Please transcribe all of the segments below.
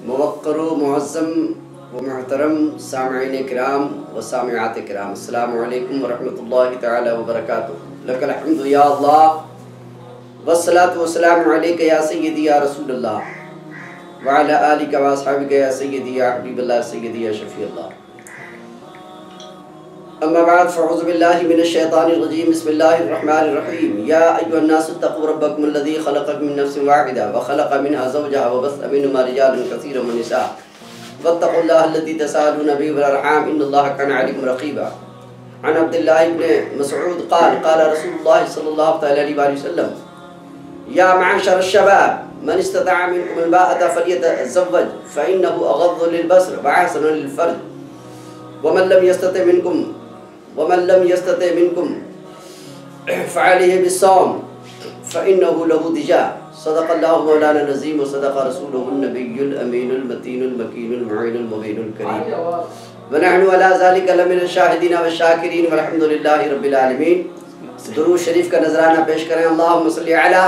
موقر و معظم و محترم سامعین کرام و سامعات کرام، السلام علیکم ورحمۃ اللہ تعالی وبرکاتہ۔ لک الحمد یا اللہ والصلاۃ والسلام علیک یا سیدی یا رسول اللہ وعلی آلک و اصحابک یا سیدی یا حبیب اللہ سیدی یا شفیع اللہ۔ اما بعد فاعوذ باللہ من الشیطان الرجیم، بسم اللہ الرحمن الرحیم۔ یا ایھا الناس اتقوا ربکم الذی خلقکم من نفس واحدہ وخلق منها زوجها وبث منهما رجالا کثیرا ونساء واتقوا اللہ الذی تساءلون به والارحام ان اللہ کان علیکم رقیبا۔ عن عبد اللہ بن مسعود قال قال رسول اللہ صلی اللہ علیہ وآلہ وسلم یا معشر الشباب من استطاع منکم الباءة فلیتزوج فإنه اغض للبصر واحسن للفرج ومن لم يستطع منكم فعليه بالصوم فإنه له ضجاع۔ صدق الله مولانا العظيم وصدق رسوله النبي الأمين المتين المكين المعين المبين الكريم ونحن على ذلك لمن الشاهدين والشاكرين والحمد لله رب العالمين۔ درود شریف کا نذرانہ پیش کریں۔ اللهم صل على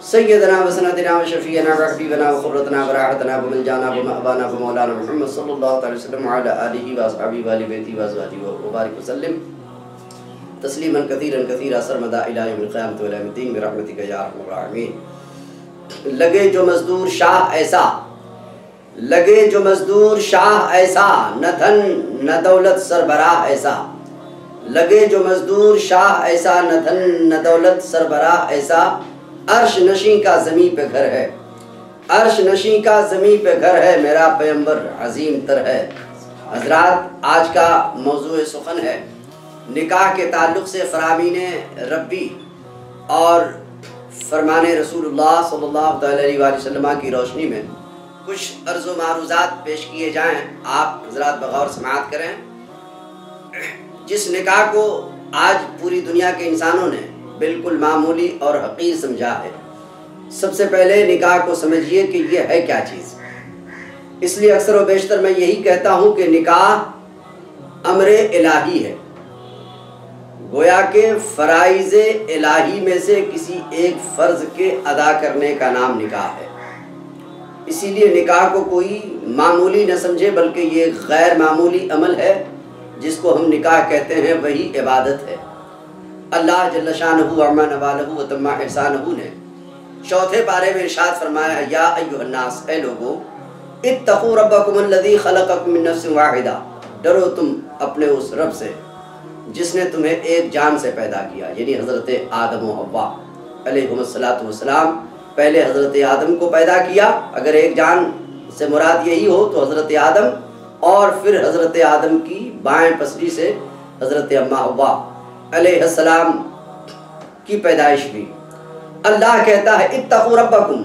سیدنا و سندنا و شفیعنا و حبیبنا و قرتنا و راحتنا و ملجانا و مأوانا و مولانا محمد صلی اللہ علیہ وسلم وعلی آلہ و اصحابہ و آل بیتہ و ازواجہ و بارک وسلم تسلیما کثیرا کثیرا سرمدا الی یوم القیامۃ و الی یوم الدین برحمتک یا ارحم الراحمین۔ لگے جو مزدور شاہ ایسا، لگے جو مزدور شاہ ایسا، نہ دھن نہ دولت سربراہ ایسا، لگے جو مزدور شاہ ایسا، نہ دھن نہ دولت سربراہ ایسا، عرش نشیں کا زمین پہ گھر ہے، عرش نشیں کا زمین پہ گھر ہے، میرا پیغمبر عظیم تر ہے۔ حضرات، آج کا موضوع سخن ہے نکاح کے تعلق سے فرامین ربی اور فرمان رسول اللہ صلی اللہ علیہ وآلہ وسلم کی روشنی میں کچھ عرض و معروضات پیش کیے جائیں، آپ حضرات بغور سماعت کریں۔ جس نکاح کو آج پوری دنیا کے انسانوں نے بالکل معمولی اور حقیر سمجھا ہے، سب سے پہلے نکاح کو سمجھیے کہ یہ ہے کیا چیز۔ اس لیے اکثر و بیشتر میں یہی کہتا ہوں کہ نکاح امر الہی ہے، گویا کہ فرائض الہی میں سے کسی ایک فرض کے ادا کرنے کا نام نکاح ہے۔ اسی لیے نکاح کو کوئی معمولی نہ سمجھے، بلکہ یہ غیر معمولی عمل ہے جس کو ہم نکاح کہتے ہیں، وہی عبادت ہے۔ اللہ جل شانہ عما نوالہ و تم احسانہ نے چوتھے پارے میں ارشاد فرمایا ہے، یا ایھا الناس، اے لوگو، اتقوا ربکم الذی خلقکم من نفس واحدہ، ڈرو تم اپنے اس رب سے جس نے تمہیں ایک جان سے پیدا کیا، یعنی حضرت آدم و حوا علیہم السلام۔ پہلے حضرت آدم کو پیدا کیا، اگر ایک جان سے مراد یہی ہو تو حضرت آدم، اور پھر حضرت آدم کی بائیں پسلی سے حضرت اما حوا علیہ السلام کی پیدائش بھی۔ اللہ کہتا ہے اتقوا ربکم،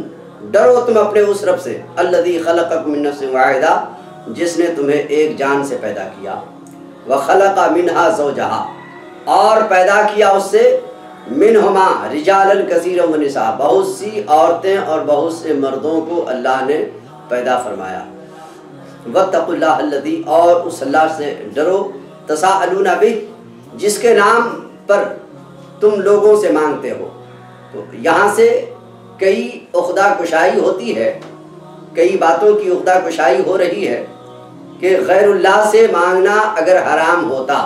ڈرو تم اپنے اس رب سے، الذی خلقکم من نفس واحدہ، جس نے تمہیں ایک جان سے پیدا کیا، وخلق منہا زوجہا، اور پیدا کیا اس سے منہما رجالا کثیرا ونساء، بہت سی عورتیں اور بہت سے مردوں کو اللہ نے پیدا فرمایا۔ واتقوا اللہ الذی، اور اس اللہ سے ڈرو، تساءلون بہ، جس کے نام پر تم لوگوں سے مانگتے ہو۔ تو یہاں سے کئی عقدہ کشائی ہوتی ہے، کئی باتوں کی عقدہ کشائی ہو رہی ہے کہ غیر اللہ سے مانگنا اگر حرام ہوتا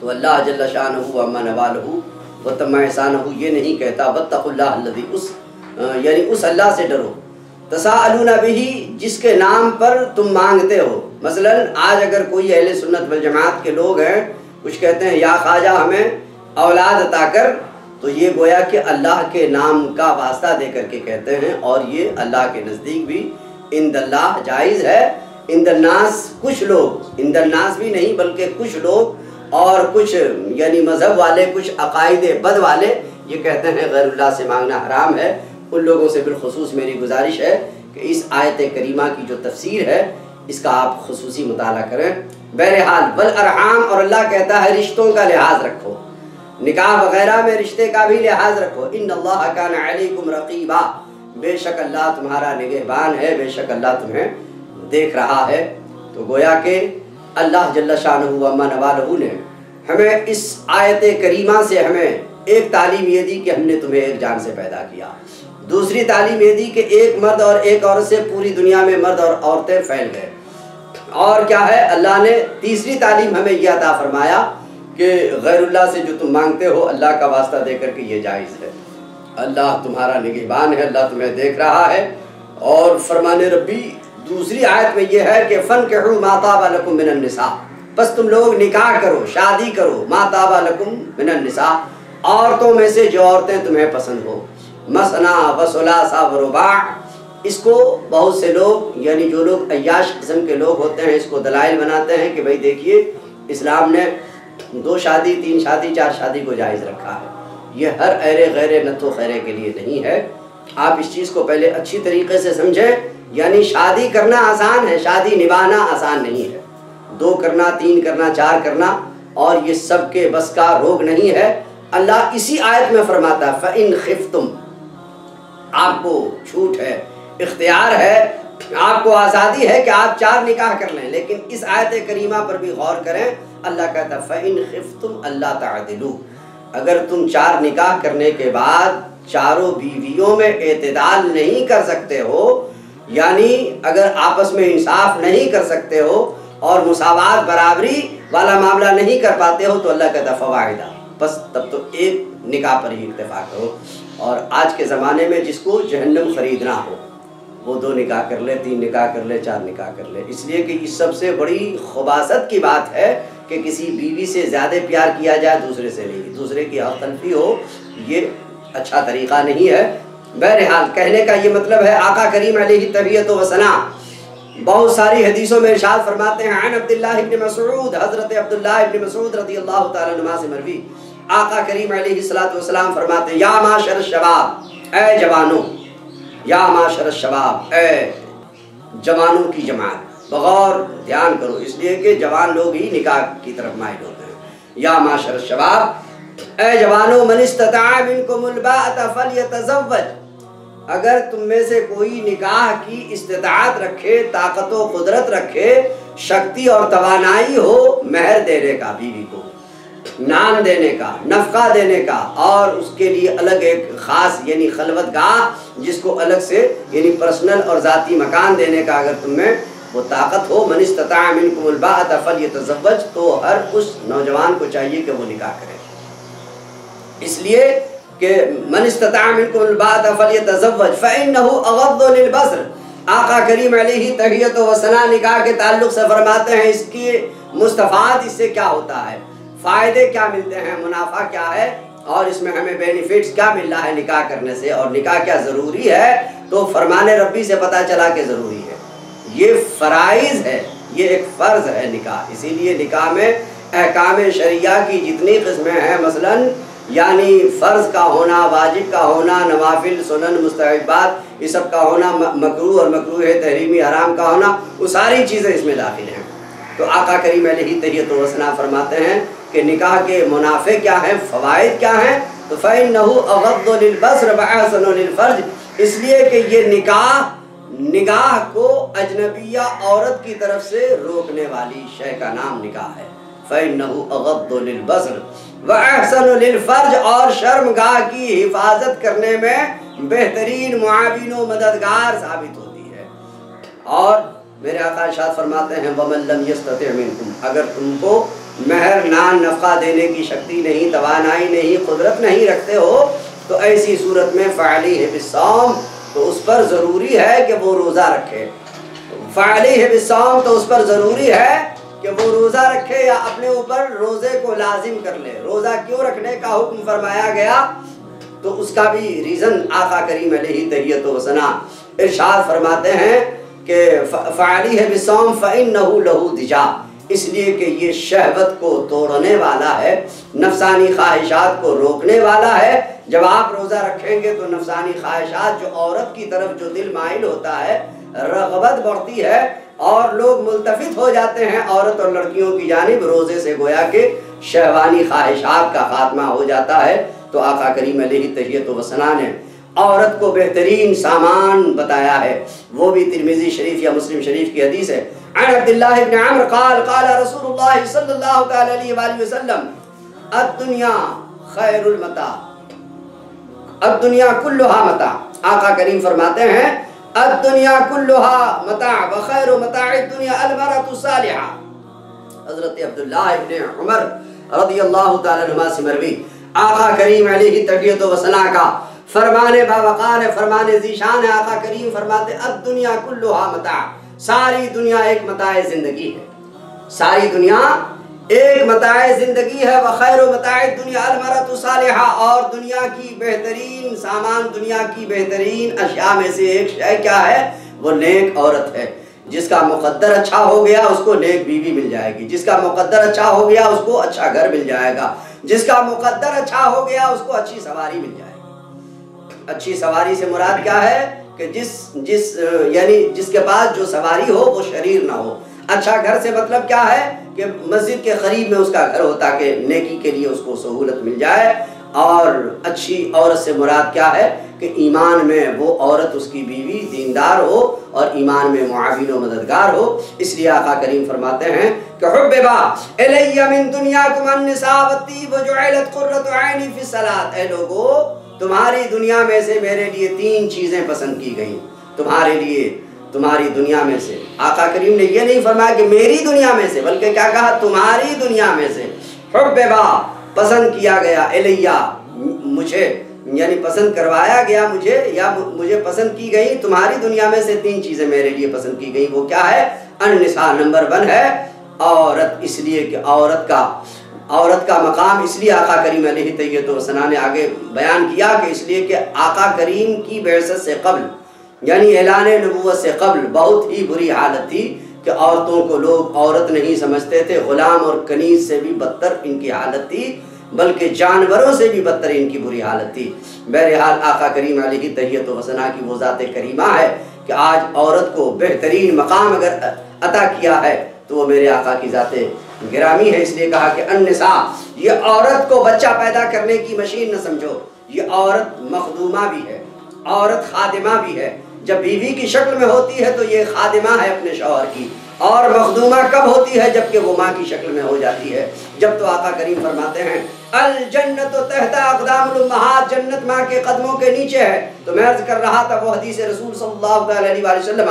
تو اللہ جل شانہ عما نوالہ و تم احسانہ یہ نہیں کہتا واتقوا اللہ الذی، یعنی اس اللہ سے ڈرو، تساءلون بہ، جس کے نام پر تم مانگتے ہو۔ مثلا آج اگر کوئی اہل سنت والجماعت کے لوگ ہیں، کچھ کہتے ہیں یا خواجہ ہمیں اولاد عطا کر، تو یہ گویا کہ اللہ کے نام کا واسطہ دے کر کے کہتے ہیں، اور یہ اللہ کے نزدیک بھی عند اللہ جائز ہے۔ عند الناس کچھ لوگ، عند الناس بھی نہیں بلکہ کچھ لوگ اور کچھ یعنی مذہب والے، کچھ عقائد بد والے یہ کہتے ہیں غیر اللہ سے مانگنا حرام ہے۔ ان لوگوں سے بالخصوص میری گزارش ہے کہ اس آیت کریمہ کی جو تفسیر ہے اس کا آپ خصوصی مطالعہ کریں۔ بہرحال والارحام، اور اللہ کہتا ہے رشتوں کا لحاظ رکھو، نکاح وغیرہ میں رشتے کا بھی لحاظ رکھو۔ ان اللہ کان علیکم رقیبا، بے شک اللہ تمہارا نگہبان ہے، بے شک اللہ تمہیں دیکھ رہا ہے۔ تو گویا کہ اللہ جل شانہ عما نوالہ نے ہمیں اس آیت کریمہ سے ہمیں ایک تعلیم یہ دی کہ ہم نے تمہیں ایک جان سے پیدا کیا۔ دوسری تعلیم یہ دی کہ ایک مرد اور ایک عورت سے پوری دنیا میں مرد اور عورتیں پھیل گئے. اور کیا ہے، اللہ نے تیسری تعلیم ہمیں یہ عطا فرمایا کہ غیر اللہ سے جو تم مانگتے ہو اللہ کا واسطہ دے کر کے یہ جائز ہے. اللہ تمہارا نگہبان ہے، اللہ تمہیں دیکھ رہا ہے. اور فرمان ربی دوسری آیت میں یہ ہے کہ فَانْكِحُوا مَا طَابَ لَكُم مِّنَ النِّسَاءِ، بس تم لوگ نکاح کرو، شادی کرو، مَا طَابَ لَكُم مِّنَ النِّسَاءِ، عورتوں میں سے جو عورتیں تمہیں پسند ہو. مثنیٰ وثلاثہ ورباع، اس کو بہت سے لوگ یعنی جو لوگ عیاش قسم کے لوگ ہوتے ہیں اس کو دلائل بناتے ہیں کہ بھئی دیکھیے اسلام نے 2 شادی 3 شادی 4 شادی کو جائز رکھا ہے. یہ ہر ایرے غیرے نتھو خیرے کے لیے نہیں ہے. آپ اس چیز کو پہلے اچھی طریقے سے سمجھیں. یعنی شادی کرنا آسان ہے، شادی نبھانا آسان نہیں ہے. 2 کرنا 3 کرنا 4 کرنا اور یہ سب کے بس کا روگ نہیں ہے. اللہ اسی آیت میں فرماتا ہے فَإِنْ خِفْتُمْ، آپ کو چھوٹ ہے، اختیار ہے، آپ کو آزادی ہے کہ آپ 4 نکاح کر لیں. لیکن اس آیت کریمہ پر بھی غور کریں. اللہ کہتا ہے فَإِنْ خِفْتُمْ أَلَّا تَعْدِلُوا، اگر تم 4 نکاح کرنے کے بعد چاروں بیویوں میں اعتدال نہیں کر سکتے ہو، یعنی اگر آپس میں انصاف نہیں کر سکتے ہو اور مساوات برابری والا معاملہ نہیں کر پاتے ہو تو اللہ کہتا ہے فواحدہ، بس تب تو ایک نکاح پر ہی اکتفا کرو. اور آج کے زمانے میں جس کو جہنم خریدنا ہو وہ 2 نکاح کر لے، 3 نکاح کر لے، 4 نکاح کر لے. اس لیے کہ اس سب سے بڑی خباثت کی بات ہے کہ کسی بیوی سے زیادہ پیار کیا جائے دوسرے سے نہیں، دوسرے کی حق تلفی ہو. یہ اچھا طریقہ نہیں ہے. بہرحال کہنے کا یہ مطلب ہے آقا کریم علیہ تحیت و ثنا بہت ساری حدیثوں میں ارشاد فرماتے ہیں عن عبداللہ ابن مسعود، حضرت عبداللہ ابن مسعود رضی اللہ تعالیٰ عنہ سے مروی، آقا کریم علیہ السلام فرماتے ہیں یا معاشر الشباب، اے جوانوں، یا معاشر الشباب، اے جوانوں کی جماعت. بغور دھیان کرو اس لیے کہ جوان لوگ ہی نکاح کی طرف مائل ہوتے ہیں. یا معاشر الشباب، اے جوانوں، من استطاع منکم الباءۃ فلیتزوج، اگر تم میں سے کوئی نکاح کی استطاعت رکھے، طاقت و قدرت رکھے، شکتی اور توانائی ہو مہر دینے کا، بیوی کو نان دینے کا، نفقہ دینے کا، اور اس کے لیے الگ ایک خاص یعنی خلوت گاہ جس کو الگ سے یعنی پرسنل اور ذاتی مکان دینے کا اگر تم میں وہ طاقت ہو، من استطاع منکم الباءۃ فلیتزوج، تو ہر اس نوجوان کو چاہیے کہ وہ نکاح کرے. اس لیے کہ من استطاع منکم الباءۃ فلیتزوج فإنہ اغض للبصر، آقا کریم علیہ تحیت و ثنا نکاح کے تعلق سے فرماتے ہیں اس کی مستفاد، اس سے کیا ہوتا ہے، فائدے کیا ملتے ہیں، منافع کیا ہے، اور اس میں ہمیں بینیفٹس کیا مل رہا ہے نکاح کرنے سے، اور نکاح کیا ضروری ہے. تو فرمان ربی سے پتہ چلا کہ ضروری ہے. یہ فرائض ہے، یہ ایک فرض ہے نکاح. اسی لیے نکاح میں احکام شریعہ کی جتنی قسمیں ہیں، مثلاً یعنی فرض کا ہونا، واجب کا ہونا، نوافل، سنن، مستحبات، یہ سب کا ہونا، مکروہ اور مکروہ تحریمی حرام کا ہونا، وہ ساری چیزیں اس میں داخل ہیں. تو آقا کریم علیہ تحیت و ثنا فرماتے ہیں کہ نکاح کے منافع کیا ہیں، فوائد کیا ہیں. تو فإنہ اغض للبصر واحسن للفرج، اس لیے کہ یہ نگاہ کو اجنبیہ عورت کی طرف سے روکنے والی شے کا نام نکاح ہے. فإنہ اغض للبصر واحسن للفرج، اور شرمگاہ کی حفاظت کرنے میں بہترین معاون و مددگار ثابت ہوتی ہے. اور میرے آقا ارشاد فرماتے ہیں وَمَن لَّمْ يَسْتَطِعْ مِنكُمْ، اگر تم کو مہر نان نفقہ دینے کی شکتی نہیں، توانائی نہیں، قدرت نہیں رکھتے ہو تو ایسی صورت میں فعلیہ بالصوم، تو اس پر ضروری ہے کہ وہ روزہ رکھے. فعلیہ بالصوم، تو اس پر ضروری ہے کہ وہ روزہ رکھے یا اپنے اوپر روزے کو لازم کر لے. روزہ کیوں رکھنے کا حکم فرمایا گیا تو اس کا بھی ریزن آقا کریم علیہ تحیت و ثنا ارشاد فرماتے ہیں کہ فعلیہ بالصوم فإنہ لہ دجا، اس لیے کہ یہ شہوت کو توڑنے والا ہے، نفسانی خواہشات کو روکنے والا ہے. جب آپ روزہ رکھیں گے تو نفسانی خواہشات، جو عورت کی طرف جو دل مائل ہوتا ہے، رغبت بڑھتی ہے اور لوگ ملتفت ہو جاتے ہیں عورت اور لڑکیوں کی جانب. روزے سے گویا کہ شہوانی خواہشات کا خاتمہ ہو جاتا ہے. تو آقا کریم علیہ تحیت و ثنا نے عورت کو بہترین سامان بتایا ہے، وہ بھی ترمذی شریف یا مسلم شریف کی حدیث ہے. عن عبداللہ ابن عمر قال قال رسول اللہ صلی اللہ تعالی علیہ وآلہ وسلم الدنیا خیر المتاع، الدنیا کلھا متاع، آقا کریم فرماتے ہیں الدنیا کلھا متاع وخیر متاع الدنیا المرأة الصالحہ۔ حضرت عبداللہ ابن عمر رضی اللہ تعالیٰ عنہما سے مروی آقا کریم علیہ تحیت و ثنا کا فرمان باوقار ہے، فرمان ذیشان ہے۔ آقا کریم فرماتے الدنیا کلھا متاع، ساری دنیا ایک متاع زندگی ہے، ساری دنیا ایک متاع زندگی ہے۔ وخیر متاع الدنیا المرأة الصالحہ، اور دنیا کی بہترین سامان، دنیا کی بہترین اشیاء میں سے ایک شے کیا ہے؟ وہ نیک عورت ہے۔ جس کا مقدر اچھا ہو گیا اس کو نیک بیوی مل جائے گی، جس کا مقدر اچھا ہو گیا اس کو اچھا گھر مل جائے گا، جس کا مقدر اچھا ہو گیا اس کو اچھی سواری مل جائے گی۔ اچھی سواری سے مراد کیا ہے؟ کہ یعنی جس کے پاس جو سواری ہو وہ شریر نہ ہو۔ اچھا گھر سے مطلب کیا ہے؟ کہ مسجد کے قریب میں اس کا گھر ہو تاکہ نیکی کے لیے اس کو سہولت مل جائے۔ اور اچھی عورت سے مراد کیا ہے؟ کہ ایمان میں وہ عورت اس کی بیوی دیندار ہو اور ایمان میں معاون و مددگار ہو۔ اس لیے آقا کریم فرماتے ہیں کہ حببا الی من دنیاکم النساء والطیب وجعلت قرۃ عینی فی الصلاۃ، اے لوگو تمہاری دنیا میں سے میرے لیے 3 چیزیں پسند کی گئیں، تمہارے لیے تمہاری دنیا میں سے۔ آقا کریم نے یہ نہیں فرمایا کہ میری دنیا میں سے، بلکہ کیا کہا؟ تمہاری دنیا میں سے۔ حببا پسند کیا گیا، الیہ مجھے، یعنی پسند کروایا گیا مجھے، یا مجھے پسند کی گئی تمہاری دنیا میں سے 3 چیزیں میرے لیے پسند کی گئی۔ وہ کیا ہے؟ النساء، نمبر 1 ہے عورت، اس لیے کہ عورت کا مقام اس لیے آقا کریم علیہ تحیت و ثنا نے آگے بیان کیا کہ اس لیے کہ آقا کریم کی بعثت سے قبل، یعنی اعلان نبوت سے قبل بہت ہی بری حالت تھی کہ عورتوں کو لوگ عورت نہیں سمجھتے تھے، غلام اور کنیز سے بھی بدتر ان کی حالت تھی، بلکہ جانوروں سے بھی بدتر ان کی بری حالت تھی۔ بہرحال آقا کریم علیہ تحیت و ثنا کی وہ ذات کریمہ ہے کہ آج عورت کو بہترین مقام اگر عطا کیا ہے تو وہ میرے آقا کی ذات گرامی ہے۔ اس لیے کہا کہ النساء، یہ عورت کو بچہ پیدا کرنے کی مشین نہ سمجھو، یہ عورت مخدومہ بھی ہے، عورت خادمہ بھی ہے۔ جب بیوی کی شکل میں ہوتی ہے تو یہ خادمہ ہے اپنے شوہر کی، اور مخدومہ کب ہوتی ہے؟ جبکہ وہ ماں کی شکل میں ہو جاتی ہے۔ جب تو آقا کریم فرماتے ہیں الجنت تحت اقدام الامہات، جنت ماں کے قدموں کے نیچے ہے۔ تو میں عرض کر رہا تھا وہ حدیث رسول صلی اللہ علیہ وآلہ وسلم،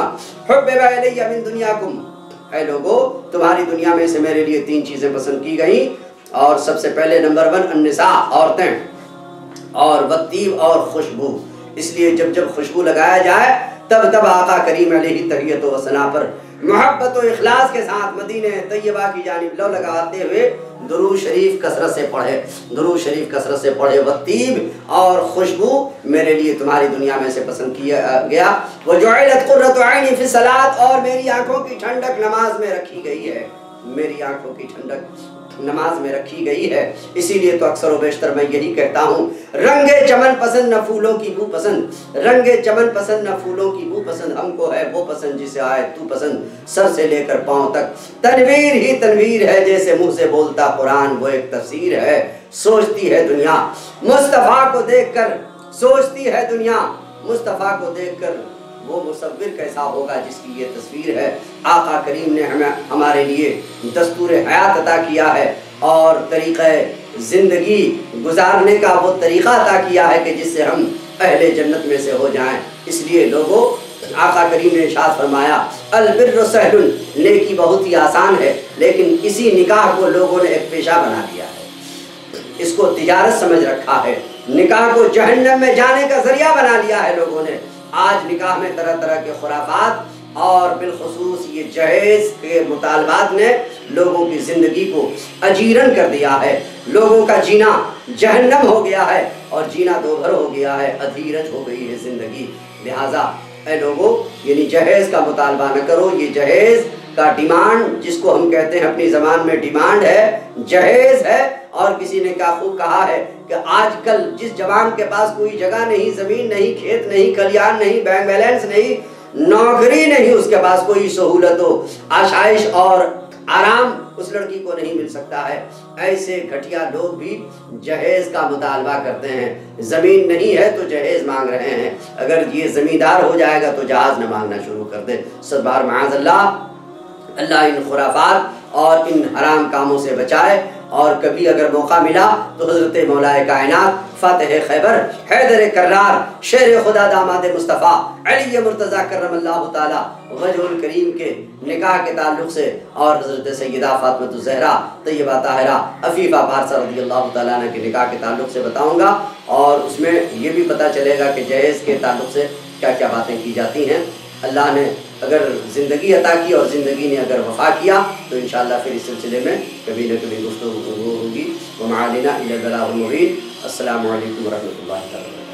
حبب الی من دنیاکم، اے لوگو تمہاری دنیا میں سے میرے لیے 3 چیزیں پسند کی گئیں، اور سب سے پہلے نمبر 1 النساء، عورتیں، اور والطیب، اور خوشبو۔ اس لیے جب خوشبو لگایا جائے تب آقا کریم علیہ تحیت و ثنا پر محبت و اخلاص کے ساتھ مدینہ طیبہ کی جانب لو لگاتے ہوئے درود شریف کثرت سے پڑھے، درود شریف کثرت سے پڑھے۔ والطیب، اور خوشبو میرے لیے تمہاری دنیا میں سے پسند کیا گیا۔ وجعلت قرۃ عینی فی الصلاۃ، اور میری آنکھوں کی ٹھنڈک نماز میں رکھی گئی ہے، میری آنکھوں کی ٹھنڈک نماز میں رکھی گئی ہے۔ اسی لیے تو اکثر و بیشتر میں یہی کہتا ہوں، رنگ چمن پسند نہ پھولوں کی بو پسند، رنگ چمن پسند نہ پھولوں کی بو پسند، ہم کو ہے وہ پسند جسے آئے تو پسند، سر سے لے کر پاؤں تک تنویر ہی تنویر ہے، جیسے منہ سے بولتا قرآن وہ ایک تفسیر ہے۔ سوچتی ہے دنیا مصطفیٰ کو دیکھ کر، سوچتی ہے دنیا مصطفیٰ کو دیکھ کر وہ مصور کیسا ہوگا جس کی یہ تصویر ہے۔ آقا کریم نے ہمارے لیے دستور حیات عطا کیا ہے، اور طریقہ زندگی گزارنے کا وہ طریقہ عطا کیا ہے کہ جس سے ہم اہل جنت میں سے ہو جائیں۔ اس لیے لوگوں، آقا کریم نے ارشاد فرمایا البر سہل، نیکی بہت ہی آسان ہے، لیکن اسی نکاح کو لوگوں نے ایک پیشہ بنا دیا ہے، اس کو تجارت سمجھ رکھا ہے، نکاح کو جہنم میں جانے کا ذریعہ بنا لیا ہے لوگوں نے۔ آج نکاح میں طرح طرح کے خرافات اور بالخصوص یہ جہیز کے مطالبات نے لوگوں کی زندگی کو اجیرن کر دیا ہے، لوگوں کا جینا جہنم ہو گیا ہے، اور جینا دوبھر ہو گیا ہے، ادھیرج ہو گئی ہے زندگی۔ لہٰذا اے لوگوں، یعنی جہیز کا مطالبہ نہ کرو۔ یہ جہیز کا ڈیمانڈ، جس کو ہم کہتے ہیں اپنی زبان میں ڈیمانڈ ہے، جہیز ہے۔ اور کسی نے کیا خوب کہا ہے کہ آج کل جس جوان کے پاس کوئی جگہ نہیں، زمین نہیں، کھیت نہیں، کھلیان نہیں، بینک بیلنس نہیں، نوکری نہیں، اس کے پاس کوئی سہولت و آشائش اور آرام اس لڑکی کو نہیں مل سکتا ہے، ایسے گھٹیا لوگ بھی جہیز کا مطالبہ کرتے ہیں۔ زمین نہیں ہے تو جہیز مانگ رہے ہیں، اگر یہ زمیندار ہو جائے گا تو جہاز نہ مانگنا شروع کر دے۔ صد بار معاذ اللہ، اللہ ان خرافات اور ان حرام کاموں سے بچائے۔ اور کبھی اگر موقع ملا تو حضرت مولا کائنات فاتح خیبر حیدر کرار شیر خدا داماد مصطفیٰ علی مرتضیٰ کرم اللہ تعالی وجہ الکریم کے نکاح کے تعلق سے اور حضرت سیدہ فاطمہ الزہرا طیبہ طاہرہ عفیفہ پارسہ رضی اللہ تعالیٰ عنہ کے نکاح کے تعلق سے بتاؤں گا، اور اس میں یہ بھی پتہ چلے گا کہ جہیز کے تعلق سے کیا کیا باتیں کی جاتی ہیں۔ اللہ نے اگر زندگی عطا کی اور زندگی نے اگر وفا کیا تو انشاءاللہ پھر اس سلسلے میں کبھی نہ کبھی گفتگو ہوگی۔ وما علینا الا البلاغ المبین۔ السلام علیکم ورحمۃ اللہ وبرکاتہ۔